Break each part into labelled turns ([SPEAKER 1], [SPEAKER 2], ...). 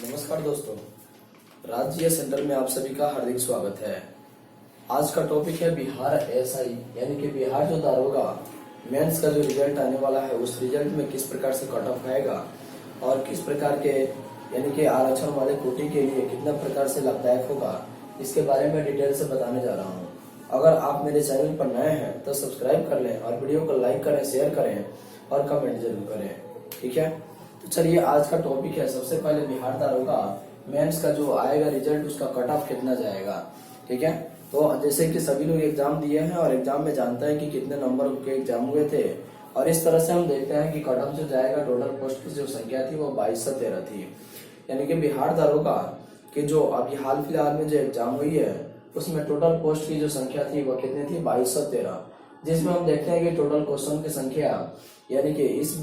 [SPEAKER 1] नमस्कार दोस्तों, राज्य सेंटर में आप सभी का हार्दिक स्वागत है। आज का टॉपिक है बिहार एसआई यानी कि बिहार जो दारोगा मेंस का जो रिजल्ट आने वाला है उस रिजल्ट में किस प्रकार से कट ऑफ आएगा और किस प्रकार के यानी कि आरक्षण वाले कोटि के लिए कितना प्रकार से लाभदायक होगा, इसके बारे में डिटेल से बताने जा रहा हूँ। अगर आप मेरे चैनल पर नए हैं तो सब्सक्राइब कर लें और वीडियो को लाइक करें, शेयर करें और कमेंट जरूर करें, ठीक है। तो चलिए आज का टॉपिक है, सबसे पहले बिहार दारोगा मेंस का जो आएगा रिजल्ट उसका कट ऑफ कितना जाएगा, ठीक है। तो जैसे कि सभी लोग एग्जाम दिए हैं और एग्जाम में जानते हैं कि कितने नंबर के एग्जाम हुए थे और इस तरह से हम देखते हैं कि कट ऑफ जो जाएगा टोटल पोस्ट की जो संख्या थी वो 2213 थी। यानी कि बिहार दारोगा की जो अभी हाल फिलहाल में जो एग्जाम हुई है उसमें टोटल पोस्ट की जो संख्या थी वो कितनी थी 2213, जिसमें हम देखते हैं कि टोटल क्वेश्चन की संख्या यानी कि इस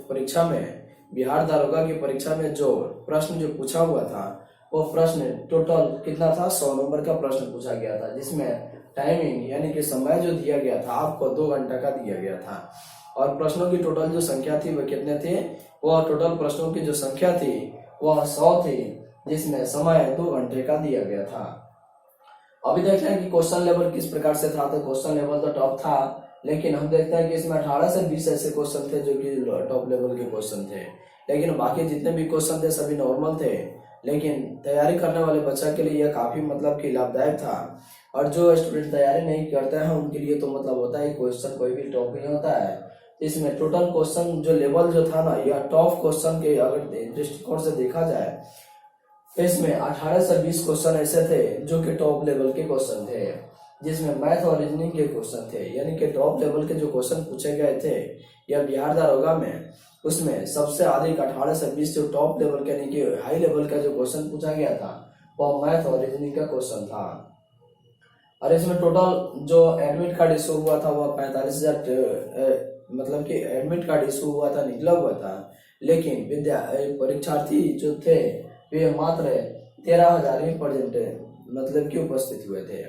[SPEAKER 1] परीक्षा में बिहार दारोगा की परीक्षा में जो प्रश्न जो पूछा हुआ था वो प्रश्न टोटल कितना था, 100 नंबर का प्रश्न पूछा गया था, जिसमें टाइमिंग यानी कि समय जो दिया गया था आपको 2 घंटा का दिया गया था और प्रश्नों की टोटल जो संख्या थी वो कितने थे, वह टोटल प्रश्नों की जो संख्या थी वह 100 थी, जिसमें समय 2 घंटे का दिया गया था। अभी देखते हैं कि क्वेश्चन लेवल किस प्रकार से था। तो क्वेश्चन लेवल तो टॉप था, लेकिन हम देखते हैं कि इसमें 18 से 20 ऐसे क्वेश्चन थे जो कि टॉप लेवल के क्वेश्चन थे, लेकिन बाकी जितने भी क्वेश्चन थे सभी नॉर्मल थे। लेकिन तैयारी करने वाले बच्चा के लिए यह काफी मतलब कि लाभदायक था और जो स्टूडेंट तैयारी नहीं करते हैं उनके लिए तो मतलब होता है क्वेश्चन कोई भी टॉप नहीं होता है। इसमें टोटल क्वेश्चन जो लेवल जो था ना, यह टॉप क्वेश्चन के अगर दृष्टिकोण से देखा जाए इसमें 18 से 20 क्वेश्चन ऐसे थे जो कि टॉप लेवल के क्वेश्चन थे, जिसमें मैथ और रीजनिंग के क्वेश्चन थे। यानी कि टॉप लेवल के जो क्वेश्चन पूछे गए थे या बिहार दारोगा में, उसमें सबसे अधिक 18 से 20 जो टॉप लेवल के यानी कि हाई लेवल का जो क्वेश्चन पूछा गया था वह मैथ और रीजनिंग का क्वेश्चन था। और इसमें टोटल जो एडमिट कार्ड इशू हुआ था वह 45,000 मतलब कि एडमिट कार्ड इशू हुआ था, निकला हुआ था, लेकिन परीक्षार्थी जो थे वे मात्र 13,000 ही प्रेजेंट मतलब कि उपस्थित हुए थे।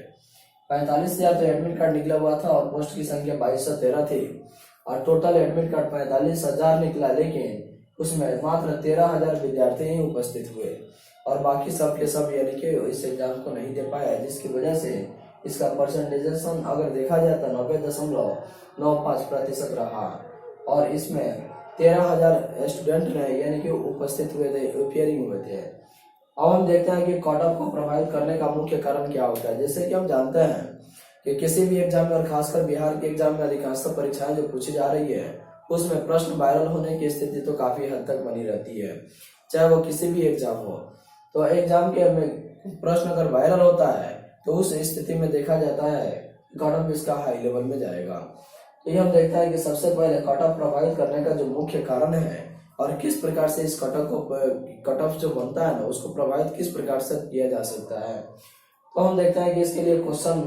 [SPEAKER 1] 45,000 तो एडमिट कार्ड निकला हुआ था और पोस्ट की संख्या 2213 थी और टोटल एडमिट कार्ड 45,000 निकला, लेकिन उसमें मात्र 13,000 विद्यार्थी ही उपस्थित हुए और बाकी सब के सब यानी कि इस एग्जाम को नहीं दे पाया, जिसकी वजह से इसका परसेंटेजेशन अगर देखा जाए तो 90.95% रहा और इसमें 13,000 स्टूडेंट ने यानी कि उपस्थित हुए थे, अपियरिंग हुए थे। अब हम देखते हैं कि कट ऑफ को प्रभावित करने का मुख्य कारण क्या होता है। जैसे कि हम जानते हैं कि किसी भी एग्जाम में और खासकर बिहार के एग्जाम में अधिकांशतः परीक्षाएं जो पूछी जा रही है उसमें प्रश्न वायरल होने की स्थिति तो काफी हद तक बनी रहती है, चाहे वो किसी भी एग्जाम हो। तो एग्जाम के प्रश्न अगर वायरल होता है तो उस स्थिति में देखा जाता है कट ऑफ इसका हाई लेवल में जाएगा। तो ये हम देखते हैं कि सबसे पहले कट ऑफ प्रभावित करने का जो मुख्य कारण है और किस प्रकार से इस कट ऑफ जो बनता है ना उसको प्रभावित किस प्रकार से किया जा सकता है। तो हम देखते हैं कि इसके लिए क्वेश्चन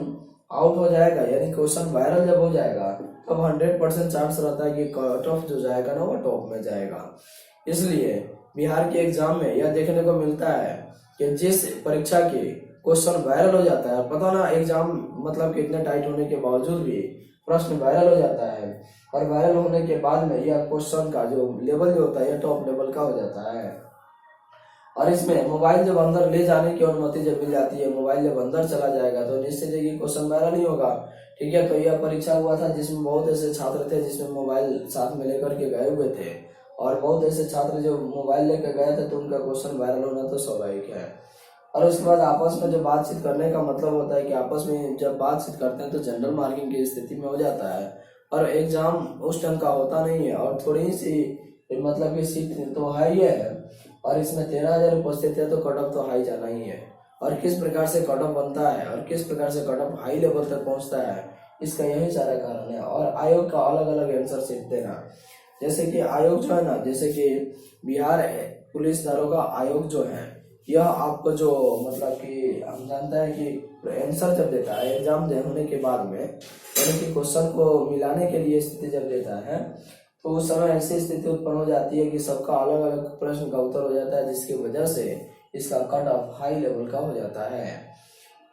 [SPEAKER 1] आउट हो जाएगा, यानी क्वेश्चन वायरल जब हो जाएगा तब 100% चांस रहता है कि कट ऑफ जो जाएगा ना वो टॉप में जाएगा। इसलिए बिहार के एग्जाम में यह देखने को मिलता है कि जिस परीक्षा के क्वेश्चन वायरल हो जाता है, पता ना एग्जाम मतलब कितने टाइट होने के बावजूद भी प्रश्न वायरल हो जाता है और वायरल होने के बाद में यह क्वेश्चन का जो लेवल जो होता है यह टॉप लेवल का हो जाता है। और इसमें मोबाइल जब अंदर ले जाने की अनुमति जब मिल जाती है, मोबाइल जब अंदर चला जाएगा तो निश्चित है कि क्वेश्चन वायरल नहीं होगा, ठीक है। तो यह परीक्षा हुआ था जिसमें बहुत ऐसे छात्र थे जिसमें मोबाइल साथ में लेकर के गए हुए थे और बहुत ऐसे छात्र जो मोबाइल लेकर गए थे तो उनका क्वेश्चन वायरल होना तो स्वाभाविक है। और उसके बाद आपस में जो बातचीत करने का मतलब होता है कि आपस में जब बातचीत करते हैं तो जनरल मार्किंग की स्थिति में हो जाता है और एग्जाम उस ढंग का होता नहीं है और थोड़ी सी मतलब कि सीट तो हाई है और इसमें 13,000 उपस्थित है तो कट ऑफ तो हाई जाना ही है। और किस प्रकार से कट ऑफ बनता है और किस प्रकार से कट ऑफ हाई लेवल तक पहुंचता है इसका यही सारा कारण है। और आयोग का अलग अलग आंसर शीट देना, जैसे कि आयोग जो है ना, जैसे कि बिहार पुलिस दारोगा आयोग जो है यह आपको जो मतलब कि हम जानते हैं कि आंसर जब देता है एग्जाम होने के बाद में, यानी कि क्वेश्चन को मिलाने के लिए स्थिति जब देता है तो उस समय ऐसी स्थिति उत्पन्न हो जाती है कि सबका अलग अलग प्रश्न का उत्तर हो जाता है, जिसकी वजह से इसका कट ऑफ हाई लेवल का हो जाता है।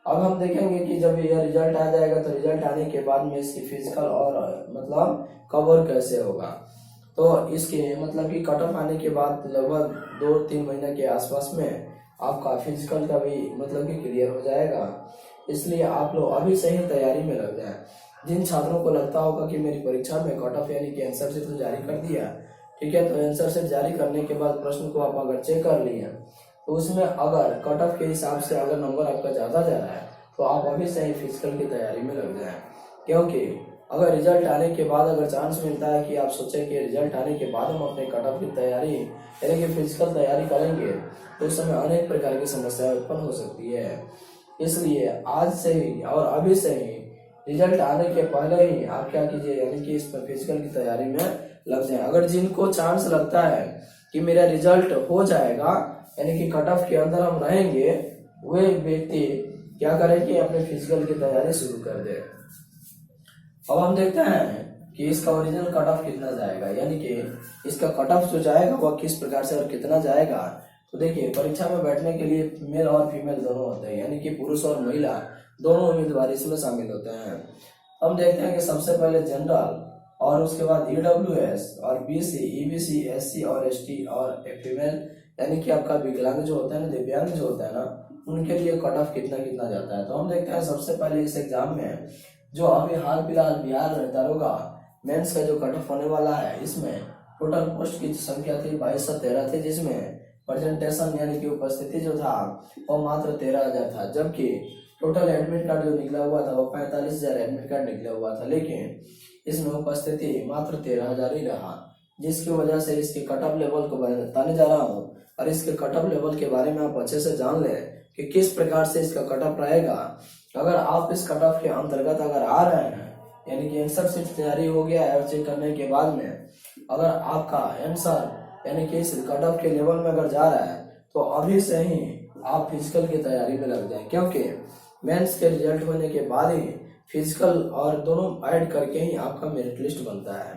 [SPEAKER 1] अब हम देखेंगे कि जब यह रिजल्ट आ जाएगा तो रिजल्ट आने के बाद में इसकी फिजिकल और मतलब कवर कैसे होगा। तो इसके मतलब कि कट ऑफ आने के बाद लगभग 2-3 महीने के आसपास में आपका फिजिकल का भी मतलब कि क्लियर हो जाएगा। इसलिए आप लोग अभी से ही तैयारी में लग जाएं। जिन छात्रों को लगता होगा कि मेरी परीक्षा में कट ऑफ यानी कि आंसर शीट तो जारी कर दिया, ठीक है, तो आंसर शीट जारी करने के बाद प्रश्न को आप अगर चेक कर लिए तो उसमें अगर कट ऑफ के हिसाब से अगर नंबर आपका ज्यादा जा रहा है तो आप अभी से ही फिजिकल की तैयारी में लग जाएं। क्योंकि अगर रिजल्ट आने के बाद अगर चांस मिलता है कि आप सोचे कि रिजल्ट आने के बाद हम अपने कट ऑफ की तैयारी यानी कि फिजिकल तैयारी करेंगे तो उस समय अनेक प्रकार की समस्याएं उत्पन्न हो सकती है। इसलिए आज से ही और अभी से ही रिजल्ट आने के पहले ही आप क्या कीजिए यानी कि इस पर फिजिकल की तैयारी में लग जाए। अगर जिनको चांस लगता है कि मेरा रिजल्ट हो जाएगा यानी कि कट ऑफ के अंदर हम रहेंगे, वे व्यक्ति क्या करें कि अपने फिजिकल की तैयारी शुरू कर दे। अब हम देखते हैं कि इसका ओरिजिनल कट ऑफ कितना जाएगा, यानी कि इसका कट ऑफ जो जाएगा वह किस प्रकार से और कितना जाएगा। तो देखिए, परीक्षा में बैठने के लिए मेल और फीमेल दोनों होते हैं, यानी कि पुरुष और महिला दोनों उम्मीदवार इसमें शामिल होते हैं। हम देखते हैं कि सबसे पहले जनरल और उसके बाद ईडब्ल्यूएस और बीसी, ईबीसी, एससी और एसटी और फीमेल यानी कि आपका विकलांग जो होता है ना, दिव्यांग जो होता है ना, उनके लिए कट ऑफ कितना कितना जाता है। तो हम देखते हैं सबसे पहले इस एग्जाम में जो अभी हाल फिलहाल बिहार दारोगा मेंस का जो कट ऑफ होने वाला है, इसमें टोटल पोस्ट की संख्या थी 2213 थी, जिसमें प्रेजेंटेशन यानी कि उपस्थिति जो था वो मात्र 13,000 था, जबकि टोटल एडमिट कार्ड जो निकला हुआ था वो 45,000 एडमिट कार्ड निकला हुआ था, लेकिन इसमें उपस्थिति मात्र 13,000 ही रहा, जिसकी वजह से इसके कट ऑफ लेवल को बताने जा रहा हूँ। और इसके कट ऑफ लेवल के बारे में आप अच्छे से जान लें कि किस प्रकार से इसका कट ऑफ रहेगा। अगर आप इस कट ऑफ के अंतर्गत अगर आ रहे हैं यानी कि आंसर शीट तैयारी हो गया है और चेक करने के बाद में अगर आपका आंसर यानी कि इस कट ऑफ के लेवल में अगर जा रहा है तो अभी से ही आप फिजिकल की तैयारी में लग जाए, क्योंकि मेंस के रिजल्ट होने के बाद ही फिजिकल और दोनों ऐड करके ही आपका मेरिट लिस्ट बनता है।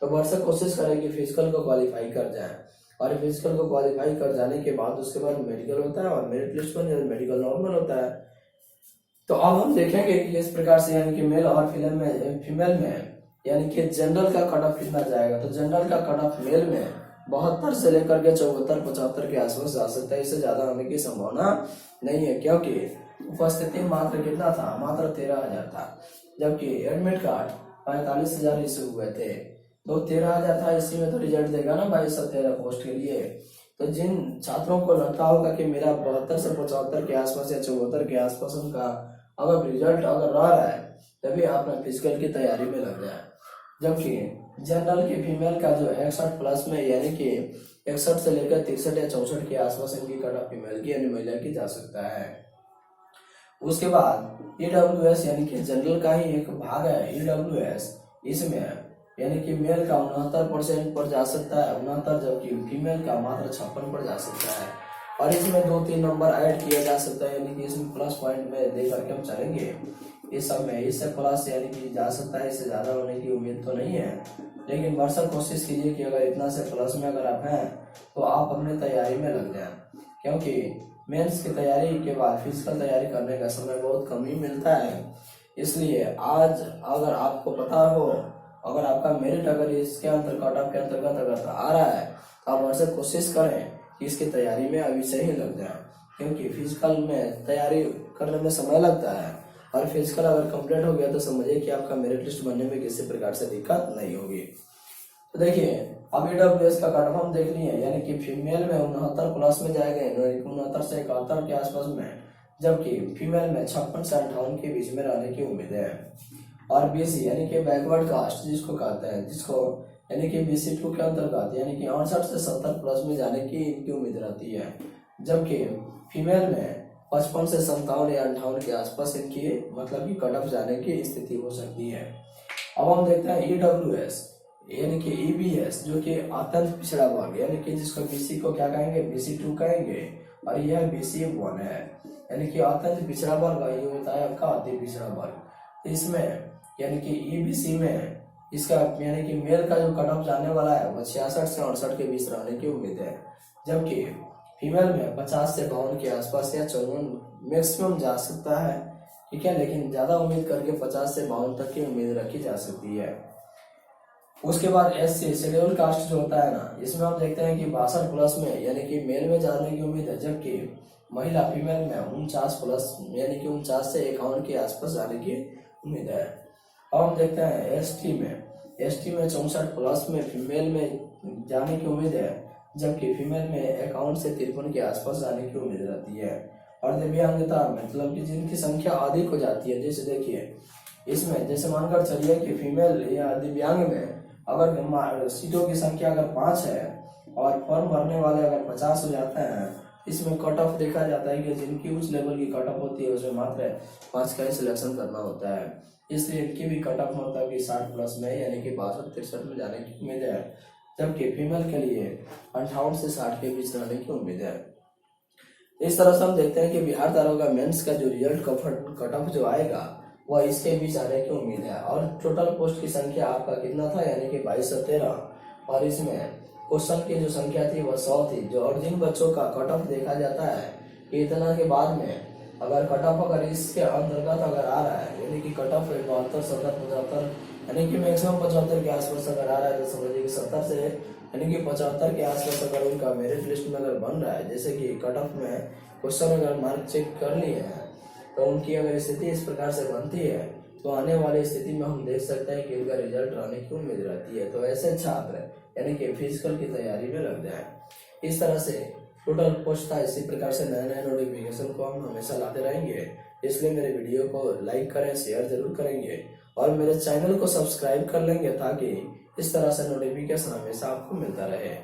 [SPEAKER 1] तो भरसक कोशिश करें कि फिजिकल को क्वालिफाई कर जाए, और फिजिकल को क्वालिफाई कर जाने के बाद उसके बाद मेडिकल होता है और मेरिट लिस्ट बन जाए, मेडिकल नॉर्मल होता है। तो अब हम देखेंगे कि किस प्रकार से यानी कि मेल और फीमेल में यानी कि जनरल का कट ऑफ कितना जाएगा। तो जनरल का कट ऑफ मेल में 72 से लेकर के 74-75 के आसपास जा सकता है, इससे ज्यादा होने की संभावना नहीं है, क्योंकि उपस्थिति मात्र कितना था, मात्र 13,000 था, जबकि एडमिट कार्ड 45,000 इशू हुए थे। तो 13,000 था, इसी में तो रिजल्ट देगा ना 2213 पोस्ट के लिए। तो जिन छात्रों को लगता होगा कि मेरा 72 से 75 के आसपास या 74 के आसपास उनका अगर रिजल्ट अगर रह रहा है, तभी अपना फिजिकल की तैयारी में लग जाए। जबकि जनरल की फीमेल का जो 61 प्लस में यानी कि 61 से लेकर 63 या 64 के आसपास इनकी कट ऑफ फीमेल की यानी महिला की जा सकता है। उसके बाद ईडब्ल्यूएस यानी कि जनरल का ही एक भाग है ईडब्ल्यूएस, इसमें यानी कि मेल का 69% पर जा सकता है, 69, जबकि फीमेल का मात्र 56 पर जा सकता है। और इसमें 2-3 नंबर ऐड किया जा सकता है, यानी कि इसमें प्लस पॉइंट में दे करके हम चलेंगे इस सब में, इससे प्लस यानी कि जा सकता है, इससे ज्यादा होने की उम्मीद तो नहीं है, लेकिन भरसक कोशिश कीजिए कि अगर इतना से प्लस में अगर आप हैं तो आप अपने तैयारी में लग जाए, क्योंकि मेंस की तैयारी के बाद फिजिकल तैयारी करने का समय बहुत कम ही मिलता है। इसलिए आज अगर आपको पता हो, अगर आपका मेरिट अगर इसके अंतर कट ऑफ के अंतर्गत अगर आ रहा है तो आप भरसक कोशिश करें कि इसकी तैयारी में अभी से ही लग जाए, क्योंकि फिजिकल में तैयारी करने में समय लगता है, और फिजिकल अगर कंप्लीट हो गया तो समझिए कि आपका मेरिट लिस्ट बनने में किसी प्रकार से दिक्कत नहीं होगी। तो देखिए, अब ईडब्ल्यूएस का कट ऑफ हम देख लिए, यानी कि फीमेल में 69 प्लस में जाएगा, 69 से 71 के आसपास में, जबकि फीमेल में 56 से 58 के बीच में रहने की उम्मीद है। और बीसी यानी कि बैकवर्ड कास्ट जिसको कहते हैं, जिसको यानी कि BC2 के अंतर्गत यानी कि 68 से 70 प्लस में जाने की इनकी उम्मीद रहती है, जबकि फीमेल में 55 से 57 या 58 के आसपास इनकी मतलब कि कट ऑफ जाने की स्थिति हो सकती है। अब हम देखते हैं ईडब्ल्यूएस यानी कि EBS, जो कि अत्यंत पिछड़ा वर्ग यानी कि जिसको BC को क्या कहेंगे, BC2 कहेंगे, और यह BC1 है, यानी कि अत्यंत पिछड़ा वर्ग, ये होता है आपका अति पिछड़ा वर्ग। इसमें यानी कि EBC में इसका यानी कि मेल का जो कट ऑफ जाने वाला है वो 66 से 68 के बीच रहने की उम्मीद है, जबकि फीमेल में 50 से 52 के आसपास या 54 मैक्सिमम जा सकता है, ठीक है, लेकिन ज्यादा उम्मीद करके 50 से 52 तक की उम्मीद रखी जा सकती है। उसके बाद SC शेड्यूल कास्ट जो होता है ना, इसमें आप देखते हैं कि 62 प्लस में यानी कि मेल में जाने की उम्मीद है, जबकि महिला फीमेल में 49 प्लस यानी कि 49 से 51 के आसपास जाने की उम्मीद है। अब हम देखते हैं ST में 64 प्लस में फीमेल में जाने की उम्मीद है, जबकि फीमेल में 51 से 53 के आसपास जाने की उम्मीद रहती है। और दिव्यांगता मतलब कि जिनकी संख्या अधिक हो जाती है, जैसे देखिए इसमें जैसे मानकर चलिए कि फीमेल या दिव्यांग में अगर सीटों की संख्या अगर 5 है और फॉर्म भरने वाले अगर 50 हो जाते हैं, इसमें कट ऑफ देखा जाता है कि जिनकी उस लेवल की कट ऑफ होती है उसमें मात्र 5 का ही सिलेक्शन करना होता है, इसलिए इनकी भी कट ऑफ मतलब कि 60 प्लस में यानी कि 62-63 में जाने की उम्मीद है, जबकि फीमेल के लिए 58 से 60 के बीच रहने की उम्मीद है। इस तरह से हम देखते हैं कि बिहार दारोगा मेंस का जो रिजल्ट कट ऑफ जो आएगा वह इसके बीच आने की उम्मीद है। और टोटल पोस्ट की संख्या आपका कितना था, यानी कि 2213, और इसमें क्वेश्चन की जो संख्या थी वह 100 थी। जो और जिन बच्चों का कट ऑफ देखा जाता है कि इतना के बाद में अगर कट ऑफ अगर इसके अंतर्गत अगर आ रहा है, यानी कि कट ऑफ 72, 70, 75 यानी कि मैक्सिमम 75 के आसपास अगर आ रहा है, तो समझिए कि 70 से यानी कि 75 के आसपास अगर उनका मेरिट लिस्ट में अगर बन रहा है, जैसे कि कट ऑफ में क्वेश्चन अगर मार्क चेक कर लिए हैं, तो उनकी अगर स्थिति इस प्रकार से बनती है, तो आने वाली स्थिति में हम देख सकते हैं कि उनका रिजल्ट आने की उम्मीद रहती है। तो ऐसे छात्र यानी कि फिजिकल की तैयारी में लग जाए। इस तरह से टोटल पोस्ट था। इसी प्रकार से नए नए नोटिफिकेशन को हम हमेशा लाते रहेंगे, इसलिए मेरे वीडियो को लाइक करें, शेयर जरूर करेंगे और मेरे चैनल को सब्सक्राइब कर लेंगे, ताकि इस तरह से नोटिफिकेशन हमेशा आपको मिलता रहे।